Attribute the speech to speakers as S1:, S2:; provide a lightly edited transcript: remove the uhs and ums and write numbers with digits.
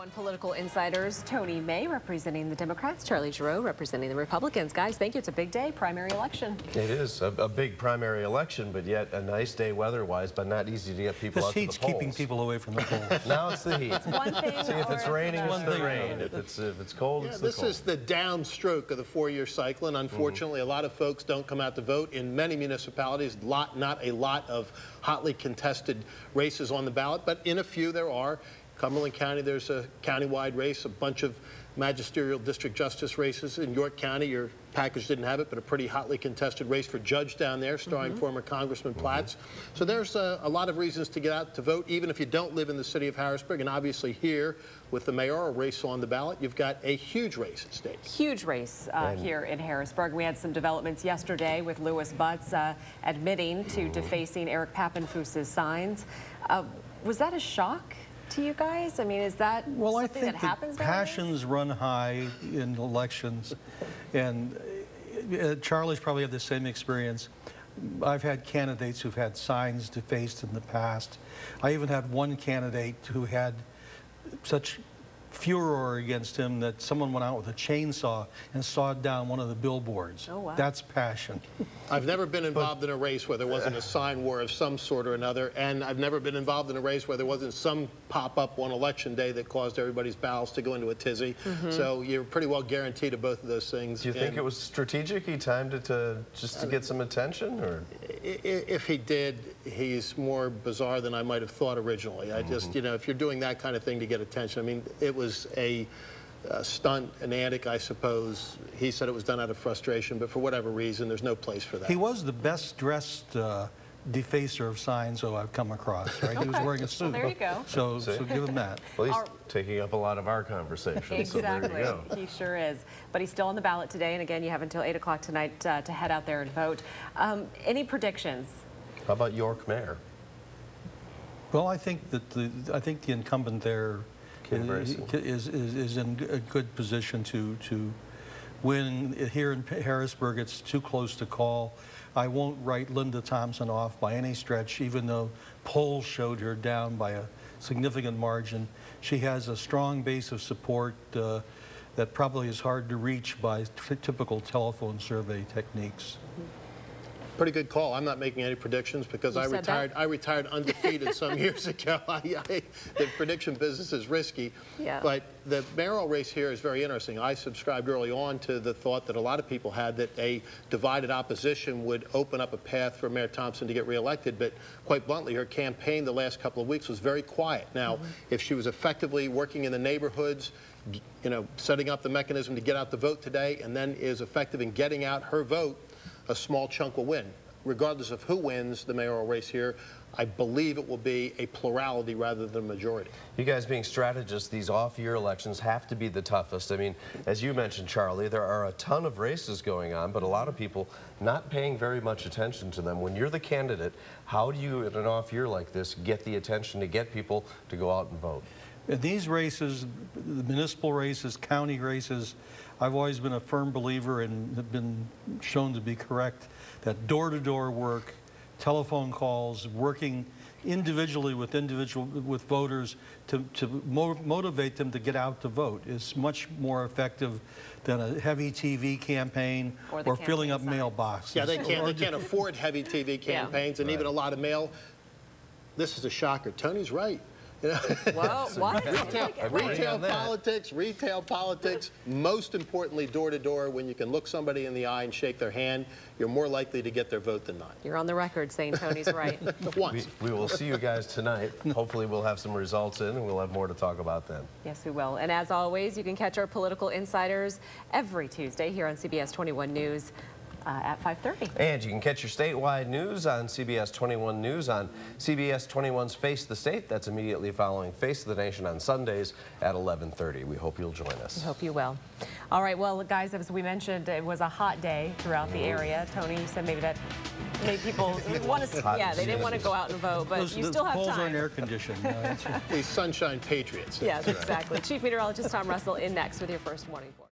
S1: 21 political insiders. Tony May representing the Democrats, Charlie Giroux representing the Republicans. Guys, thank you. It's a big day, primary election.
S2: It is a big primary election, but yet a nice day weather-wise, but not easy to get people out to the polls.
S3: This heat's keeping people away from the polls.
S2: Now it's the heat.
S1: It's one thing.
S2: See, if it's raining, it's the rain.
S3: Right.
S2: If it's cold, it's the
S4: this
S2: cold.
S4: is the downstroke of the four-year cycle, and unfortunately, a lot of folks don't come out to vote. In many municipalities, not a lot of hotly contested races on the ballot, but in a few there are. Cumberland County, there's a countywide race, a bunch of magisterial district justice races. In York County, your package didn't have it, but a pretty hotly contested race for judge down there, starring former Congressman Platts. So there's a lot of reasons to get out to vote, even if you don't live in the city of Harrisburg. And obviously here, with the mayoral race on the ballot, you've got a huge race at stake.
S1: Huge race here in Harrisburg. We had some developments yesterday with Louis Butts admitting to defacing Eric Papenfuss's signs. Was that a shock to you guys? I mean, is that something that happens nowadays?
S3: Passions run high in elections, and Charlie's probably had the same experience. I've had candidates who've had signs defaced in the past. I even had one candidate who had such furor against him that someone went out with a chainsaw and sawed down one of the billboards.
S1: Oh, wow.
S3: That's passion.
S4: I've never been involved in a race where there wasn't a sign war of some sort or another, and I've never been involved in a race where there wasn't some pop-up on election day that caused everybody's bowels to go into a tizzy. So you're pretty well guaranteed of both of those things.
S2: Do you think it was strategic? He timed it just to get some attention, or?
S4: If he did, he's more bizarre than I might have thought originally. I just, you know, if you're doing that kind of thing to get attention, I mean, it was a stunt, an antic, I suppose. He said it was done out of frustration, but for whatever reason, there's no place for that.
S3: He was the best dressed defacer of signs I've come across, right? He was wearing a suit.
S1: Well, there you go.
S3: So give him that.
S2: Well, he's taking up a lot of our conversation.
S1: Exactly.
S2: So there you go.
S1: He sure is. But he's still on the ballot today, and again, you have until 8 o'clock tonight to head out there and vote. Any predictions?
S2: How about York Mayor?
S3: Well, I think that the incumbent there is in a good position to win. Here in Harrisburg, it's too close to call. I won't write Linda Thompson off by any stretch, even though polls showed her down by a significant margin. She has a strong base of support that probably is hard to reach by typical telephone survey techniques.
S4: Pretty good call. I'm not making any predictions because I retired undefeated some years ago. The prediction business is risky.
S1: Yeah.
S4: But the mayoral race here is very interesting. I subscribed early on to the thought that a lot of people had that a divided opposition would open up a path for Mayor Thompson to get reelected. But quite bluntly, her campaign the last couple of weeks was very quiet. Now, if she was effectively working in the neighborhoods, you know, setting up the mechanism to get out the vote today, and then is effective in getting out her vote, a small chunk will win. Regardless of who wins the mayoral race here, I believe it will be a plurality rather than a majority.
S2: You guys being strategists, these off-year elections have to be the toughest. I mean, as you mentioned, Charlie, there are a ton of races going on, but a lot of people not paying very much attention to them. When you're the candidate, how do you, in an off year like this, get the attention to get people to go out and vote?
S3: In these races, the municipal races, county races, I've always been a firm believer and have been shown to be correct that door-to-door work, telephone calls, working individually with voters to motivate them to get out to vote is much more effective than a heavy TV campaign or filling up mailboxes.
S4: Yeah, they can't afford heavy TV campaigns, and even a lot of mail. This is a shocker. Tony's right.
S1: Well, what?
S4: Retail politics, most importantly, door-to-door, when you can look somebody in the eye and shake their hand, you're more likely to get their vote than not.
S1: You're on the record saying Tony's right.
S4: Once.
S2: We will see you guys tonight. Hopefully we'll have some results in, and we'll have more to talk about then.
S1: Yes, we will. And as always, you can catch our political insiders every Tuesday here on CBS 21 News. At 5:30.
S2: And you can catch your statewide news on CBS 21 News on CBS 21's Face the State. That's immediately following Face of the Nation on Sundays at 11:30. We hope you'll join us.
S1: We hope you will. All right, well, guys, as we mentioned, it was a hot day throughout the area. Tony, you said maybe that made people want to, yeah, they didn't want to go out and vote, but you still have time.
S3: The polls aren't air conditioned.
S4: The Sunshine Patriots.
S1: Yes, exactly. Chief Meteorologist Tom Russell in next with your first morning report.